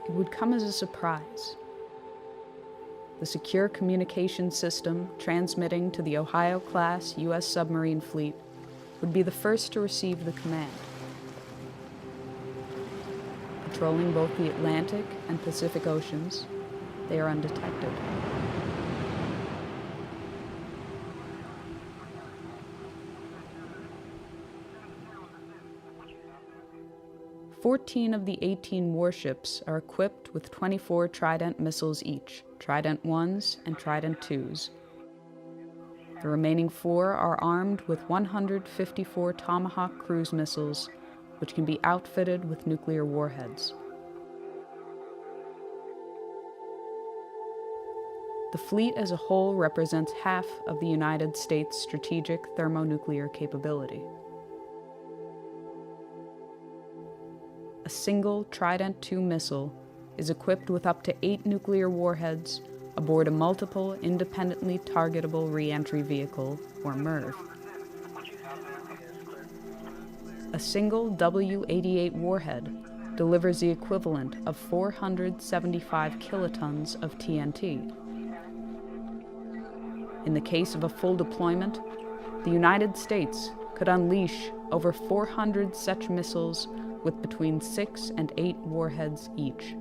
it would come as a surprise. The secure communication system transmitting to the Ohio-class U.S. submarine fleet would be the first to receive the command. Patrolling both the Atlantic and Pacific Oceans, they are undetected. Fourteen of the 18 warships are equipped with 24 Trident missiles each, Trident 1s and Trident 2s. The remaining 4 are armed with 154 Tomahawk cruise missiles, which can be outfitted with nuclear warheads. The fleet as a whole represents half of the United States' strategic thermonuclear capability. A single Trident II missile is equipped with up to 8 nuclear warheads aboard a multiple independently targetable reentry vehicle, or MIRV. A single W-88 warhead delivers the equivalent of 475 kilotons of TNT. In the case of a full deployment, the United States could unleash over 400 such missiles with between 6 and 8 warheads each.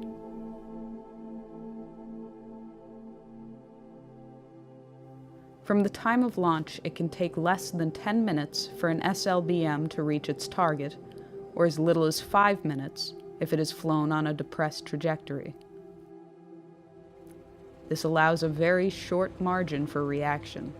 From the time of launch, it can take less than 10 minutes for an SLBM to reach its target, or as little as 5 minutes if it is flown on a depressed trajectory. This allows a very short margin for reaction.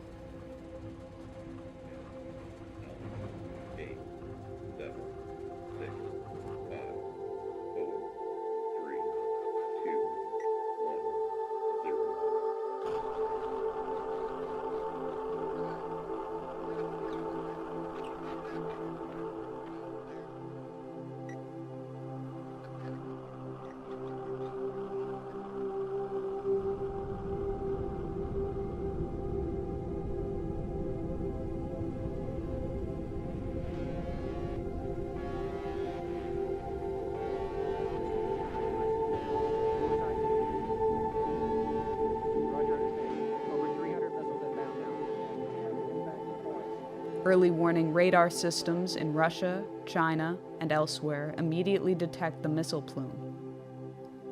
Early warning radar systems in Russia, China, and elsewhere immediately detect the missile plume.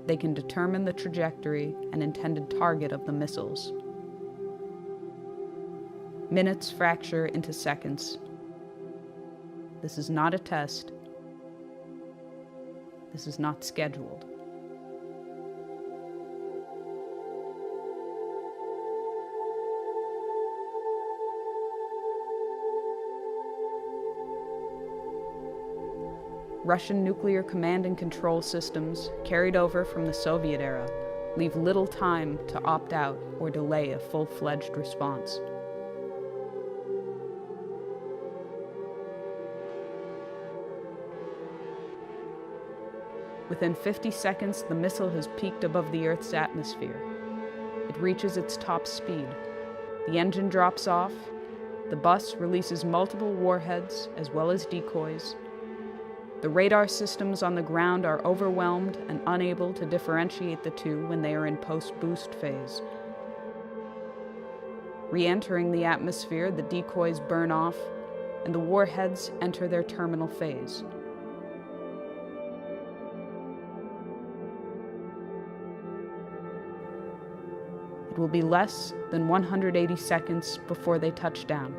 They can determine the trajectory and intended target of the missiles. Minutes fracture into seconds. This is not a test. This is not scheduled. Russian nuclear command and control systems, carried over from the Soviet era, leave little time to opt out or delay a full-fledged response. Within 50 seconds, the missile has peaked above the Earth's atmosphere. It reaches its top speed. The engine drops off. The bus releases multiple warheads as well as decoys. The radar systems on the ground are overwhelmed and unable to differentiate the two when they are in post-boost phase. Re-entering the atmosphere, the decoys burn off, and the warheads enter their terminal phase. It will be less than 180 seconds before they touch down.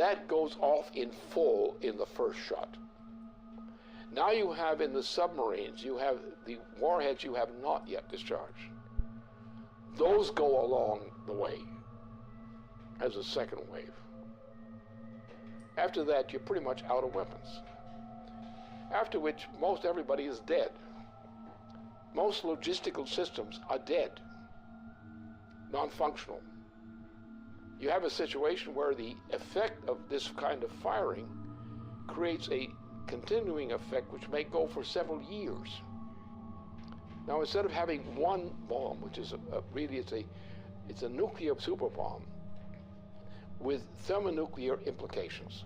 that goes off in full in the first shot. Now you have in the submarines, you have the warheads you have not yet discharged. Those go along the way as a second wave. After that, you're pretty much out of weapons. After which, most everybody is dead. Most logistical systems are dead, non-functional. You have a situation where the effect of this kind of firing creates a continuing effect which may go for several years. Now, instead of having one bomb, which is really it's a nuclear super bomb with thermonuclear implications.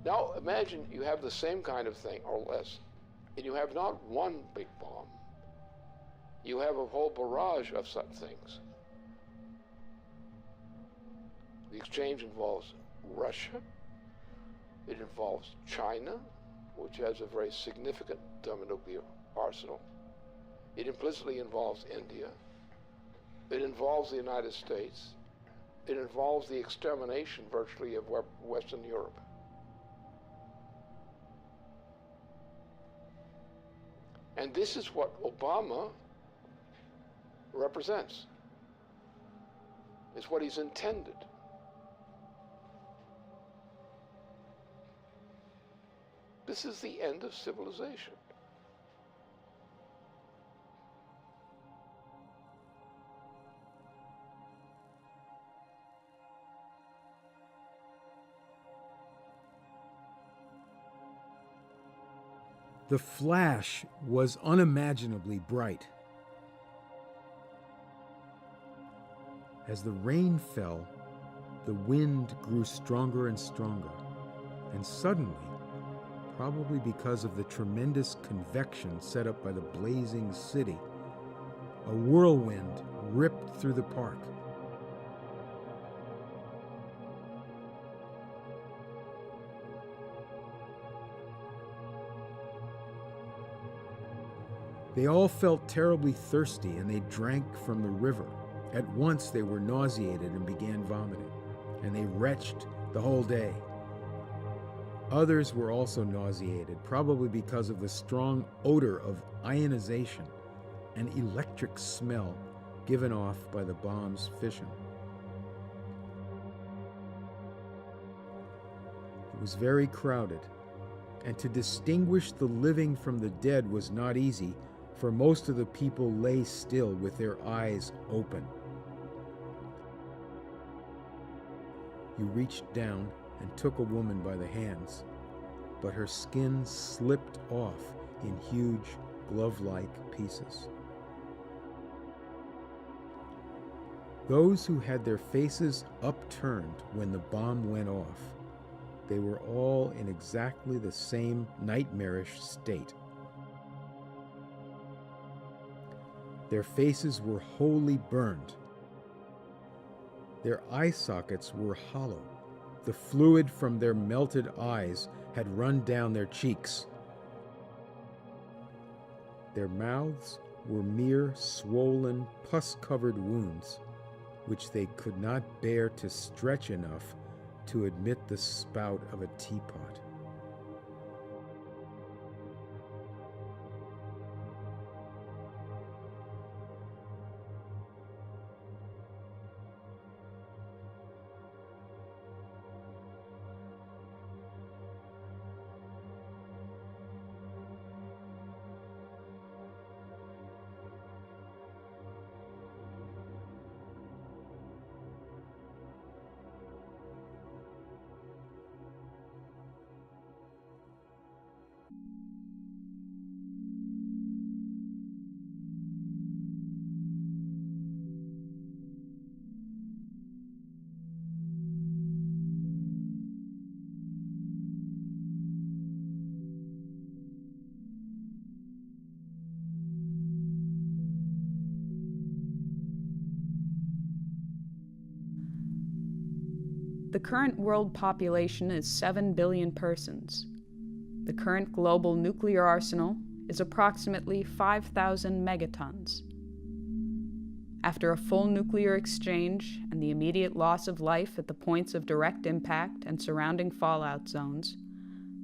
Now imagine you have the same kind of thing or less, and you have not one big bomb. You have a whole barrage of such things. The exchange involves Russia. It involves China, which has a very significant thermonuclear arsenal. It implicitly involves India. It involves the United States. It involves the extermination virtually of Western Europe. And this is what Obama represents. It's what he's intended. This is the end of civilization. The flash was unimaginably bright. As the rain fell, the wind grew stronger and stronger, and suddenly, probably because of the tremendous convection set up by the blazing city, a whirlwind ripped through the park. They all felt terribly thirsty, and they drank from the river. At once they were nauseated and began vomiting, and they retched the whole day. Others were also nauseated, probably because of the strong odor of ionization and electric smell given off by the bomb's fission. It was very crowded, and to distinguish the living from the dead was not easy, for most of the people lay still with their eyes open. You reached down and took a woman by the hands, but her skin slipped off in huge glove-like pieces. Those who had their faces upturned when the bomb went off, they were all in exactly the same nightmarish state. Their faces were wholly burned. Their eye sockets were hollow. The fluid from their melted eyes had run down their cheeks. Their mouths were mere swollen, pus-covered wounds, which they could not bear to stretch enough to admit the spout of a teapot. The current world population is 7 billion persons. The current global nuclear arsenal is approximately 5,000 megatons. After a full nuclear exchange and the immediate loss of life at the points of direct impact and surrounding fallout zones,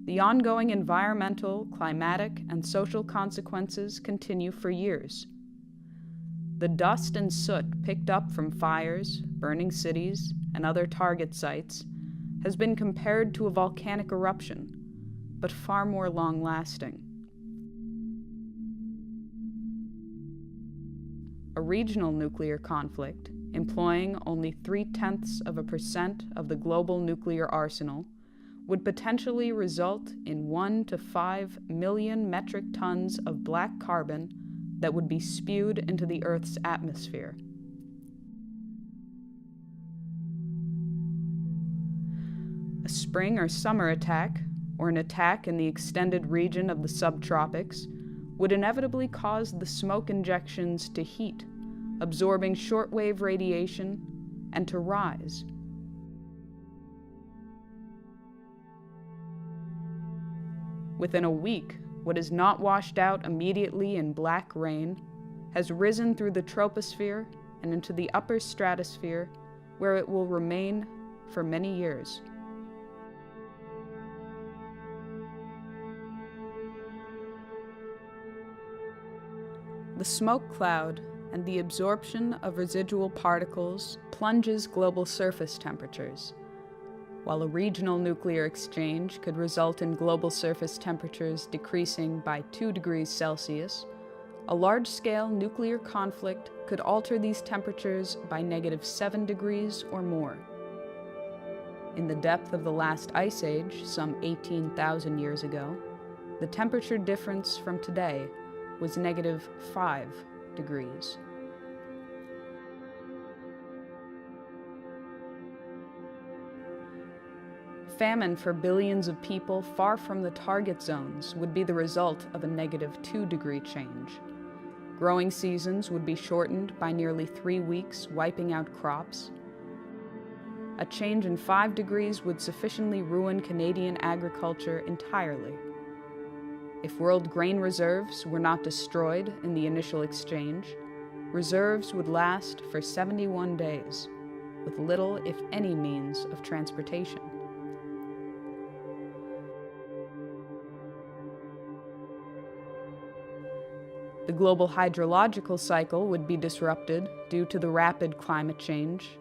the ongoing environmental, climatic, and social consequences continue for years. The dust and soot picked up from fires, burning cities, and other target sites has been compared to a volcanic eruption, but far more long-lasting. A regional nuclear conflict, employing only 0.3% of the global nuclear arsenal, would potentially result in 1 to 5 million metric tons of black carbon that would be spewed into the Earth's atmosphere. A spring or summer attack, or an attack in the extended region of the subtropics, would inevitably cause the smoke injections to heat, absorbing shortwave radiation, and to rise. Within a week, what is not washed out immediately in black rain has risen through the troposphere and into the upper stratosphere, where it will remain for many years. The smoke cloud and the absorption of residual particles plunges global surface temperatures. While a regional nuclear exchange could result in global surface temperatures decreasing by 2 degrees Celsius, a large-scale nuclear conflict could alter these temperatures by -7 degrees or more. In the depth of the last ice age, some 18,000 years ago, the temperature difference from today was -5 degrees. Famine for billions of people far from the target zones would be the result of a -2 degree change. Growing seasons would be shortened by nearly 3 weeks, wiping out crops. A change in 5 degrees would sufficiently ruin Canadian agriculture entirely. If world grain reserves were not destroyed in the initial exchange, reserves would last for 71 days, with little, if any, means of transportation. The global hydrological cycle would be disrupted due to the rapid climate change,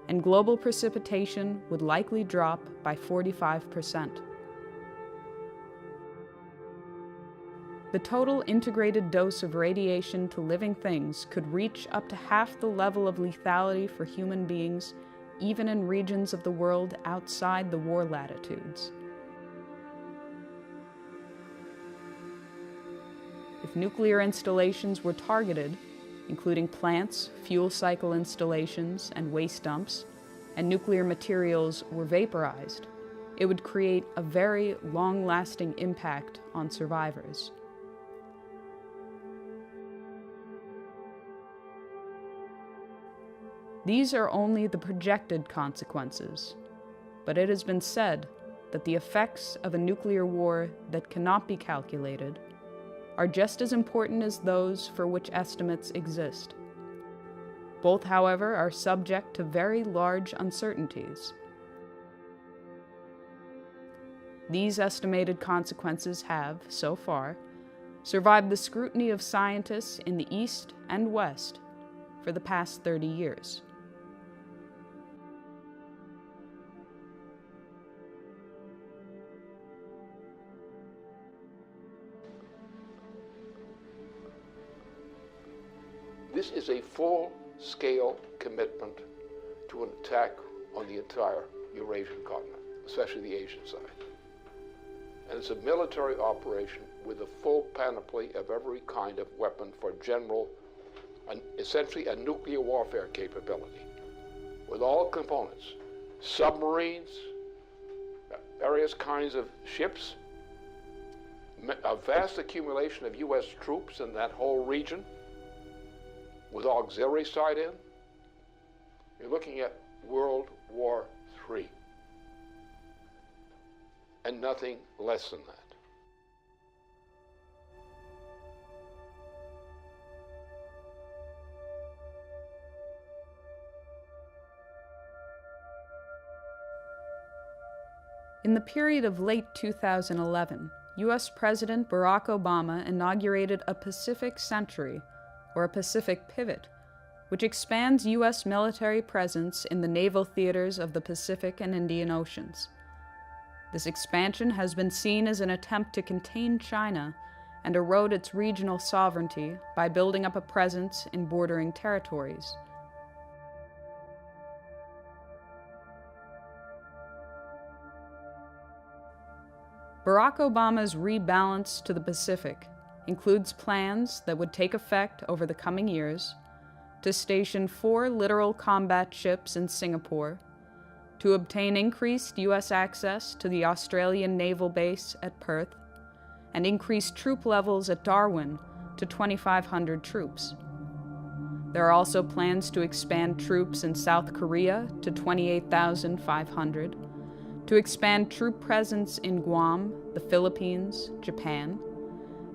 and global precipitation would likely drop by 45%. The total integrated dose of radiation to living things could reach up to half the level of lethality for human beings, even in regions of the world outside the war latitudes. If nuclear installations were targeted, including plants, fuel cycle installations, and waste dumps, and nuclear materials were vaporized, it would create a very long-lasting impact on survivors. These are only the projected consequences, but it has been said that the effects of a nuclear war that cannot be calculated are just as important as those for which estimates exist. Both, however, are subject to very large uncertainties. These estimated consequences have, so far, survived the scrutiny of scientists in the East and West for the past 30 years. This is a full-scale commitment to an attack on the entire Eurasian continent, especially the Asian side. And it's a military operation with a full panoply of every kind of weapon for general, essentially a nuclear warfare capability, with all components, submarines, various kinds of ships, a vast accumulation of U.S. troops in that whole region, with auxiliary side in. You're looking at World War III, and nothing less than that. In the period of late 2011, U.S. President Barack Obama inaugurated a Pacific Century, or a Pacific Pivot, which expands U.S. military presence in the naval theaters of the Pacific and Indian Oceans. This expansion has been seen as an attempt to contain China and erode its regional sovereignty by building up a presence in bordering territories. Barack Obama's rebalance to the Pacific includes plans that would take effect over the coming years to station 4 littoral combat ships in Singapore, to obtain increased U.S. access to the Australian naval base at Perth, and increase troop levels at Darwin to 2,500 troops. There are also plans to expand troops in South Korea to 28,500, to expand troop presence in Guam, the Philippines, Japan,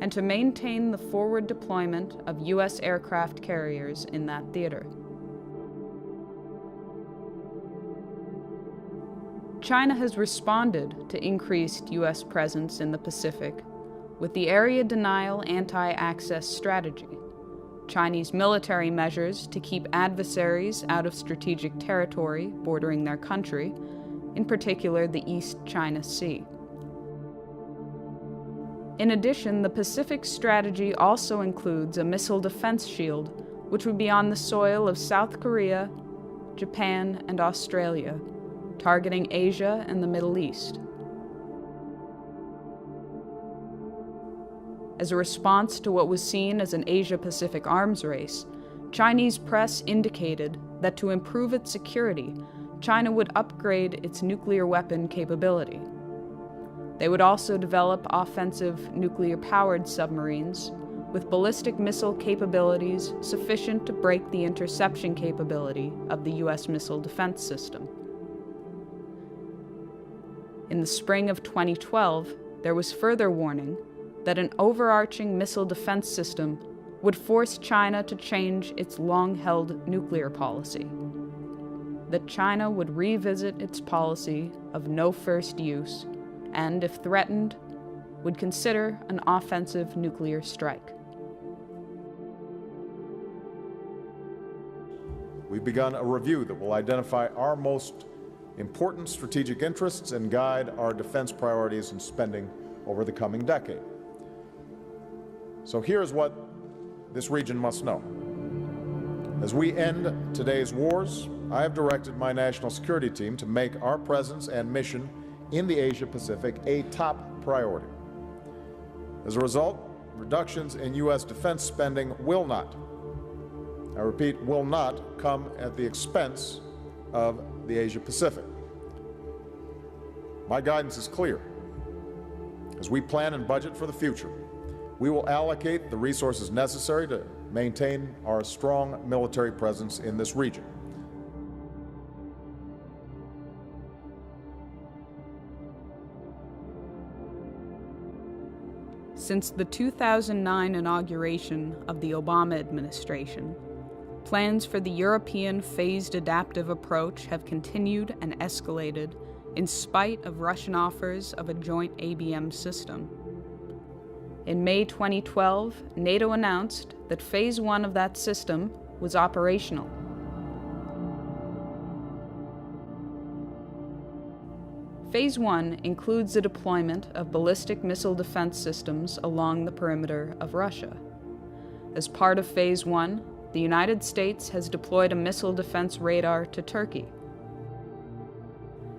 and to maintain the forward deployment of U.S. aircraft carriers in that theater. China has responded to increased U.S. presence in the Pacific with the Area Denial Anti-Access Strategy, Chinese military measures to keep adversaries out of strategic territory bordering their country, in particular the East China Sea. In addition, the Pacific Strategy also includes a missile defense shield, which would be on the soil of South Korea, Japan, and Australia, targeting Asia and the Middle East. As a response to what was seen as an Asia-Pacific arms race, Chinese press indicated that to improve its security, China would upgrade its nuclear weapon capability. They would also develop offensive nuclear-powered submarines with ballistic missile capabilities sufficient to break the interception capability of the U.S. missile defense system. In the spring of 2012, there was further warning that an overarching missile defense system would force China to change its long-held nuclear policy, that China would revisit its policy of no first use and, if threatened, would consider an offensive nuclear strike. We've begun a review that will identify our most important strategic interests and guide our defense priorities and spending over the coming decade. So here's what this region must know. As we end today's wars, I have directed my national security team to make our presence and mission in the Asia-Pacific a top priority. As a result, reductions in U.S. defense spending will not, I repeat, will not come at the expense of the Asia-Pacific. My guidance is clear. As we plan and budget for the future, we will allocate the resources necessary to maintain our strong military presence in this region. Since the 2009 inauguration of the Obama administration, plans for the European phased adaptive approach have continued and escalated in spite of Russian offers of a joint ABM system. In May 2012, NATO announced that Phase 1 of that system was operational. Phase 1 includes the deployment of ballistic missile defense systems along the perimeter of Russia. As part of Phase 1, the United States has deployed a missile defense radar to Turkey.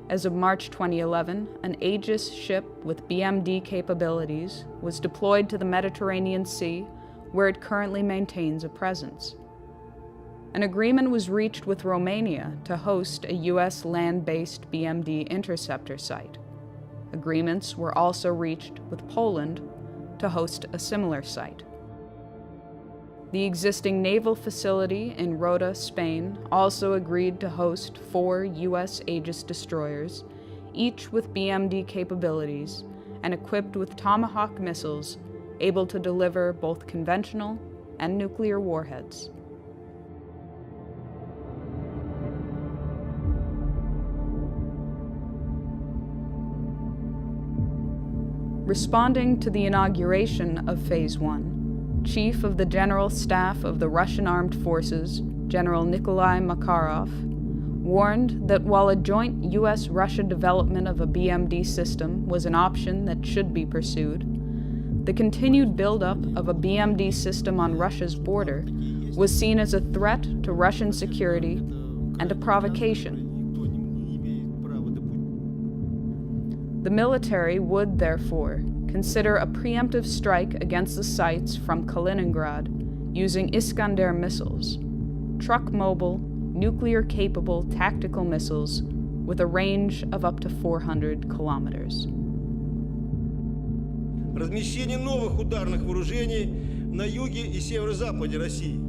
As of March 2011, an Aegis ship with BMD capabilities was deployed to the Mediterranean Sea, where it currently maintains a presence. An agreement was reached with Romania to host a U.S. land-based BMD interceptor site. Agreements were also reached with Poland to host a similar site. The existing naval facility in Rota, Spain, also agreed to host 4 U.S. Aegis destroyers, each with BMD capabilities and equipped with Tomahawk missiles able to deliver both conventional and nuclear warheads. Responding to the inauguration of Phase 1, Chief of the General Staff of the Russian Armed Forces, General Nikolai Makarov, warned that while a joint U.S.-Russia development of a BMD system was an option that should be pursued, the continued buildup of a BMD system on Russia's border was seen as a threat to Russian security and a provocation. The military would, therefore, consider a preemptive strike against the sites from Kaliningrad using Iskander missiles, truck-mobile, nuclear-capable tactical missiles with a range of up to 400 kilometers. Размещение новых ударных вооружений на юге и северо-западе России.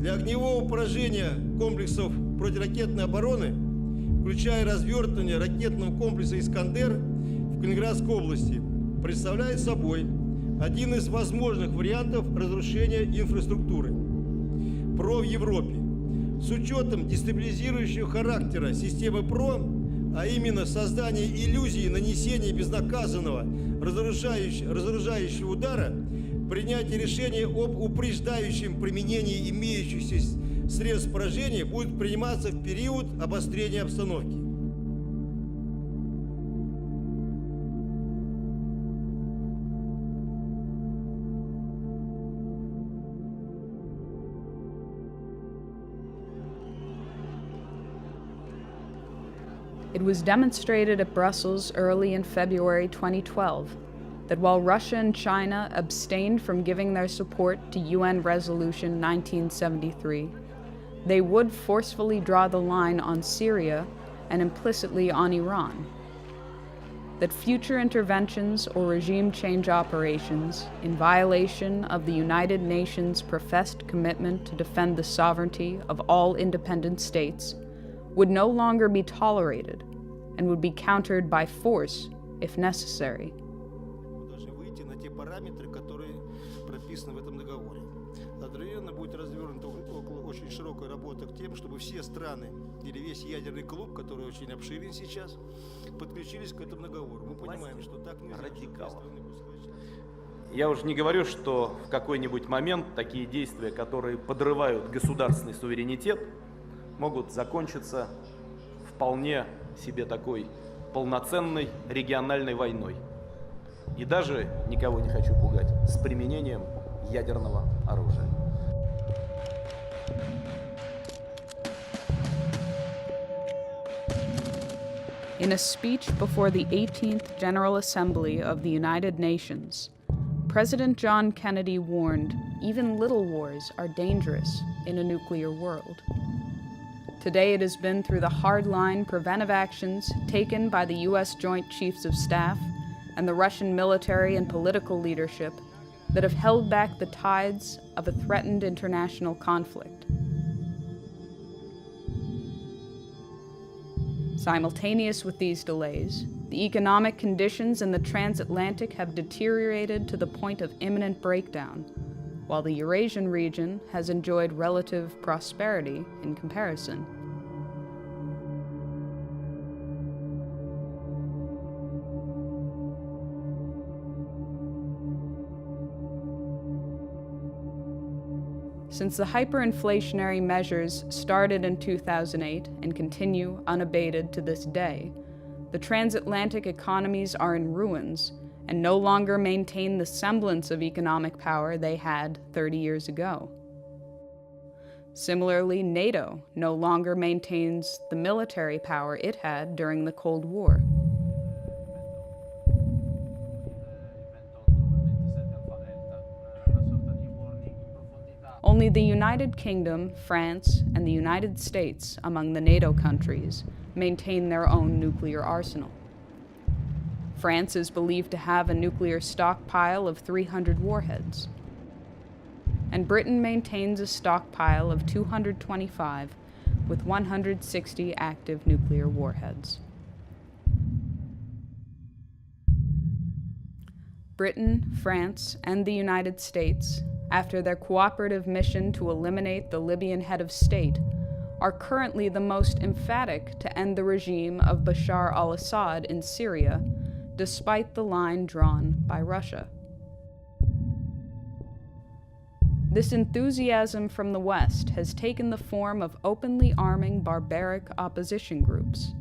Для огневого поражения комплексов противоракетной обороны, включая развертывание ракетного комплекса «Искандер» в Калининградской области, представляет собой один из возможных вариантов разрушения инфраструктуры ПРО в Европе. С учетом дестабилизирующего характера системы ПРО, а именно создание иллюзии нанесения безнаказанного разоружающего удара, принятие решения об упреждающем применении имеющихся средств поражения будет приниматься в период обострения обстановки. It was demonstrated at Brussels early in February 2012 that while Russia and China abstained from giving their support to UN Resolution 1973, they would forcefully draw the line on Syria and implicitly on Iran. That future interventions or regime change operations in violation of the United Nations' professed commitment to defend the sovereignty of all independent states would no longer be tolerated and would be countered by force if necessary. Одновременно будет развернута очень широкая работа к тем, чтобы все страны или весь ядерный клуб, который очень обширен сейчас, подключились к этому договору. Мы понимаем, что так нельзя. Я уже не говорю, что в какой-нибудь момент такие действия, которые подрывают государственный суверенитет, могут закончиться вполне себе такой полноценной региональной войной. И даже, никого не хочу пугать, с применением ядерного оружия. In a speech before the 18th General Assembly of the United Nations, President John Kennedy warned even little wars are dangerous in a nuclear world. Today it has been through the hardline preventive actions taken by the U.S. Joint Chiefs of Staff and the Russian military and political leadership that have held back the tides of a threatened international conflict. Simultaneous with these delays, the economic conditions in the transatlantic have deteriorated to the point of imminent breakdown, while the Eurasian region has enjoyed relative prosperity in comparison. Since the hyperinflationary measures started in 2008 and continue unabated to this day, the transatlantic economies are in ruins and no longer maintain the semblance of economic power they had 30 years ago. Similarly, NATO no longer maintains the military power it had during the Cold War. Only the United Kingdom, France, and the United States among the NATO countries maintain their own nuclear arsenal. France is believed to have a nuclear stockpile of 300 warheads, and Britain maintains a stockpile of 225 with 160 active nuclear warheads. Britain, France, and the United States, after their cooperative mission to eliminate the Libyan head of state, are currently the most emphatic to end the regime of Bashar al-Assad in Syria, despite the line drawn by Russia. This enthusiasm from the West has taken the form of openly arming barbaric opposition groups.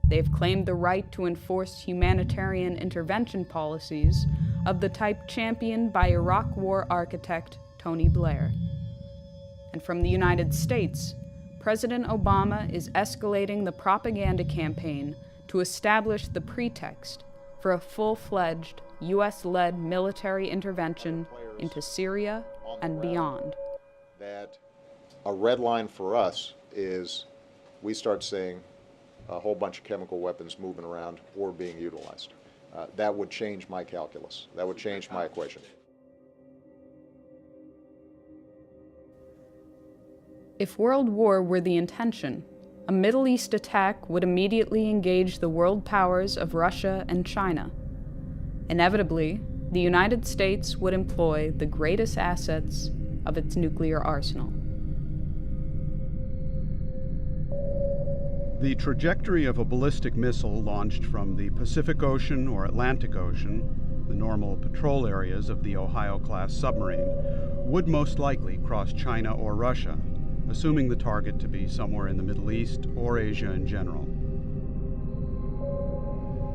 They've claimed the right to enforce humanitarian intervention policies of the type championed by Iraq War architect Tony Blair. And from the United States, President Obama is escalating the propaganda campaign to establish the pretext for a full-fledged US-led military intervention into Syria and beyond. That a red line for us is we start seeing a whole bunch of chemical weapons moving around or being utilized. That would change my calculus. That would change my equation. If World War were the intention, a Middle East attack would immediately engage the world powers of Russia and China. Inevitably, the United States would employ the greatest assets of its nuclear arsenal. The trajectory of a ballistic missile launched from the Pacific Ocean or Atlantic Ocean, the normal patrol areas of the Ohio-class submarine, would most likely cross China or Russia, assuming the target to be somewhere in the Middle East or Asia in general.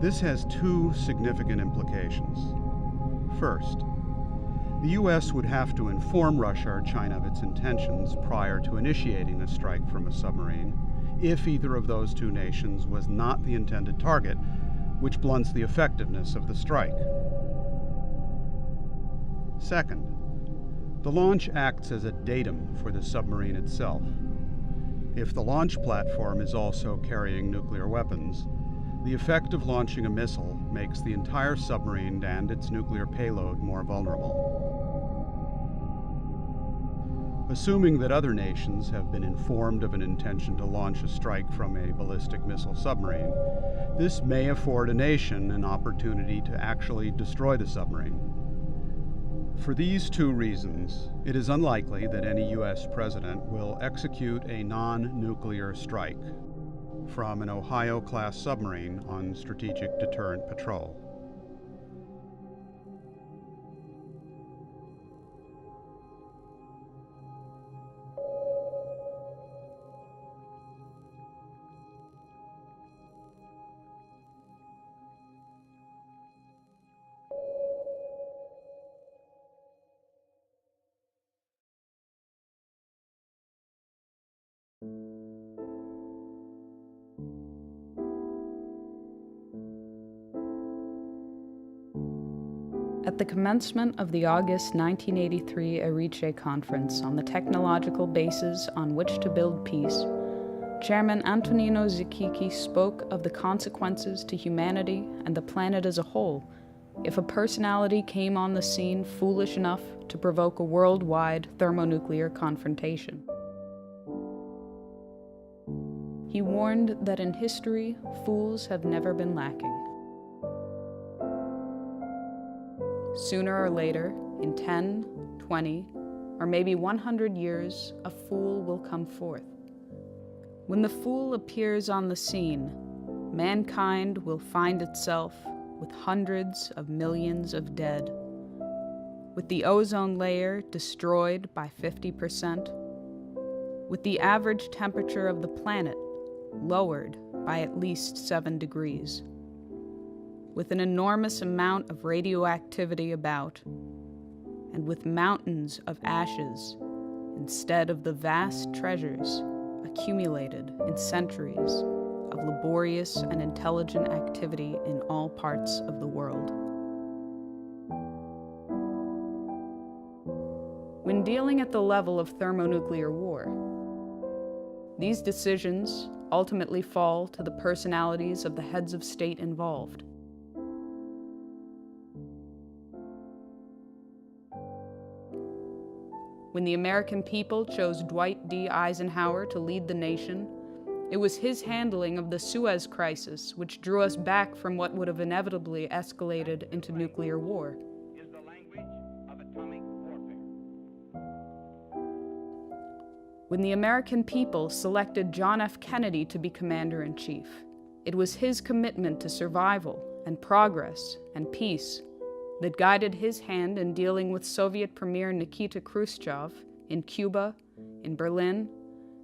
This has two significant implications. First, the U.S. would have to inform Russia or China of its intentions prior to initiating a strike from a submarine, if either of those two nations was not the intended target, which blunts the effectiveness of the strike. Second, the launch acts as a datum for the submarine itself. If the launch platform is also carrying nuclear weapons, the effect of launching a missile makes the entire submarine and its nuclear payload more vulnerable. Assuming that other nations have been informed of an intention to launch a strike from a ballistic missile submarine, this may afford a nation an opportunity to actually destroy the submarine. For these two reasons, it is unlikely that any U.S. president will execute a non-nuclear strike from an Ohio-class submarine on strategic deterrent patrol. At the commencement of the August 1983 Erice Conference on the technological basis on which to build peace, Chairman Antonino Zikiki spoke of the consequences to humanity and the planet as a whole if a personality came on the scene foolish enough to provoke a worldwide thermonuclear confrontation. He warned that in history, fools have never been lacking. Sooner or later, in 10, 20, or maybe 100 years, a fool will come forth. When the fool appears on the scene, mankind will find itself with hundreds of millions of dead, with the ozone layer destroyed by 50%, with the average temperature of the planet lowered by at least 7 degrees. With an enormous amount of radioactivity about, and with mountains of ashes instead of the vast treasures accumulated in centuries of laborious and intelligent activity in all parts of the world. When dealing at the level of thermonuclear war, these decisions ultimately fall to the personalities of the heads of state involved. When the American people chose Dwight D. Eisenhower to lead the nation, it was his handling of the Suez Crisis which drew us back from what would have inevitably escalated into nuclear war. Is the language of atomic warfare. When the American people selected John F. Kennedy to be commander-in-chief, it was his commitment to survival and progress and peace that guided his hand in dealing with Soviet Premier Nikita Khrushchev in Cuba, in Berlin,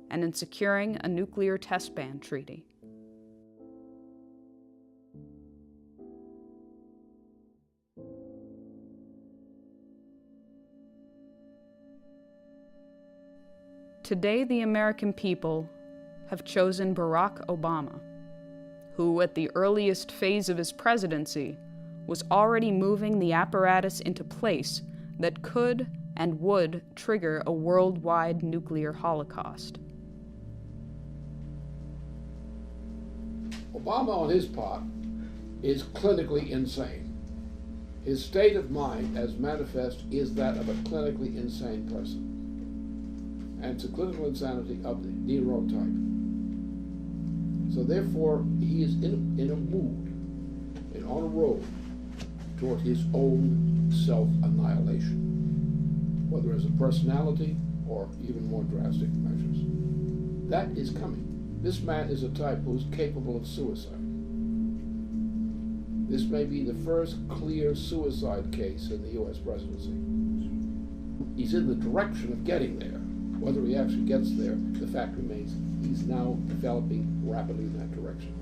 and in securing a nuclear test ban treaty. Today, the American people have chosen Barack Obama, who, at the earliest phase of his presidency, was already moving the apparatus into place that could and would trigger a worldwide nuclear holocaust. Obama, on his part, is clinically insane. His state of mind, as manifest, is that of a clinically insane person. And it's a clinical insanity of the Nero type. So therefore, he is in a mood and on a road toward his own self-annihilation, whether as a personality or even more drastic measures. That is coming. This man is a type who is capable of suicide. This may be the first clear suicide case in the U.S. presidency. He's in the direction of getting there. Whether he actually gets there, the fact remains he's now developing rapidly in that direction.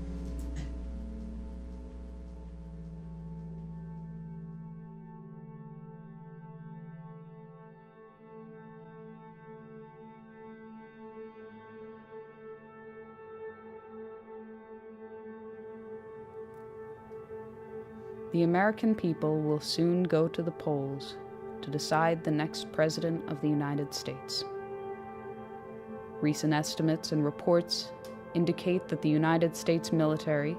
The American people will soon go to the polls to decide the next President of the United States. Recent estimates and reports indicate that the United States military,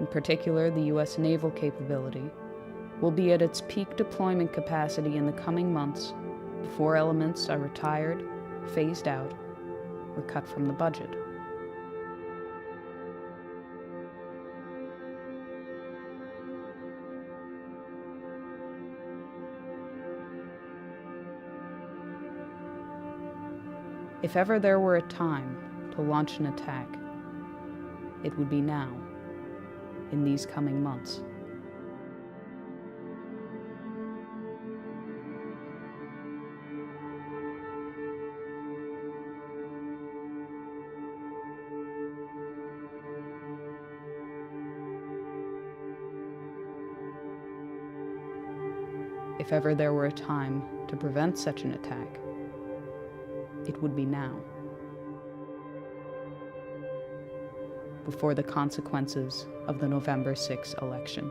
in particular the U.S. naval capability, will be at its peak deployment capacity in the coming months before elements are retired, phased out, or cut from the budget. If ever there were a time to launch an attack, it would be now, in these coming months. If ever there were a time to prevent such an attack, it would be now, before the consequences of the November 6 election.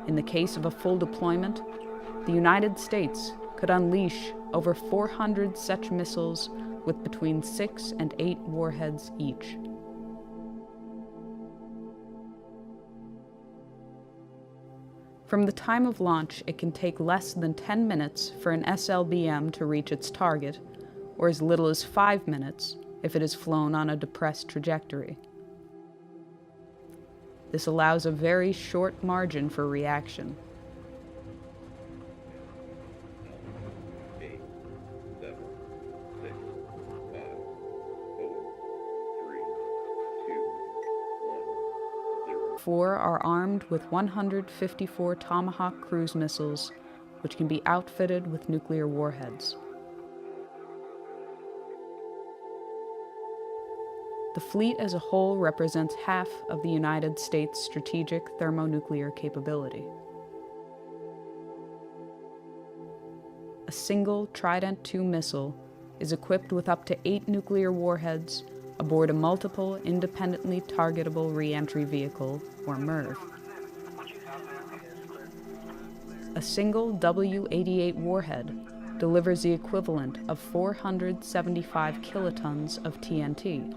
In the case of a full deployment, the United States could unleash over 400 such missiles with between 6 and 8 warheads each. From the time of launch, it can take less than 10 minutes for an SLBM to reach its target, or as little as 5 minutes if it is flown on a depressed trajectory. This allows a very short margin for reaction. Four are armed with 154 Tomahawk cruise missiles, which can be outfitted with nuclear warheads. The fleet as a whole represents half of the United States' strategic thermonuclear capability. A single Trident II missile is equipped with up to 8 nuclear warheads aboard a multiple independently targetable re-entry vehicle, or MIRV. A single W-88 warhead delivers the equivalent of 475 kilotons of TNT.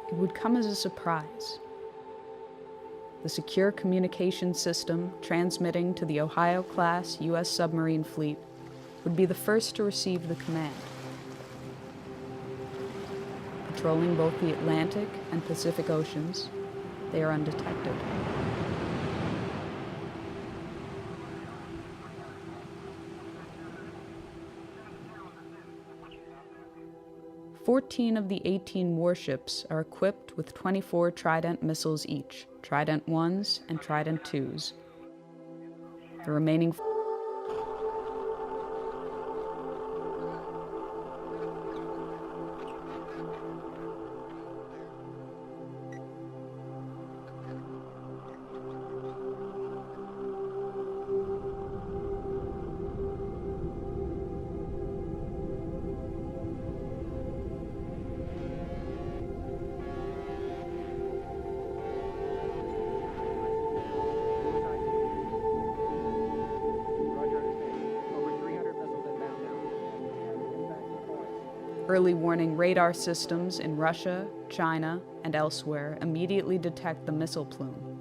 It would come as a surprise. The secure communication system transmitting to the Ohio-class U.S. submarine fleet would be the first to receive the command. Patrolling both the Atlantic and Pacific Oceans, they are undetected. Fourteen of the 18 warships are equipped with 24 Trident missiles each, Trident 1s and Trident 2s. The remaining early warning radar systems in Russia, China, and elsewhere immediately detect the missile plume.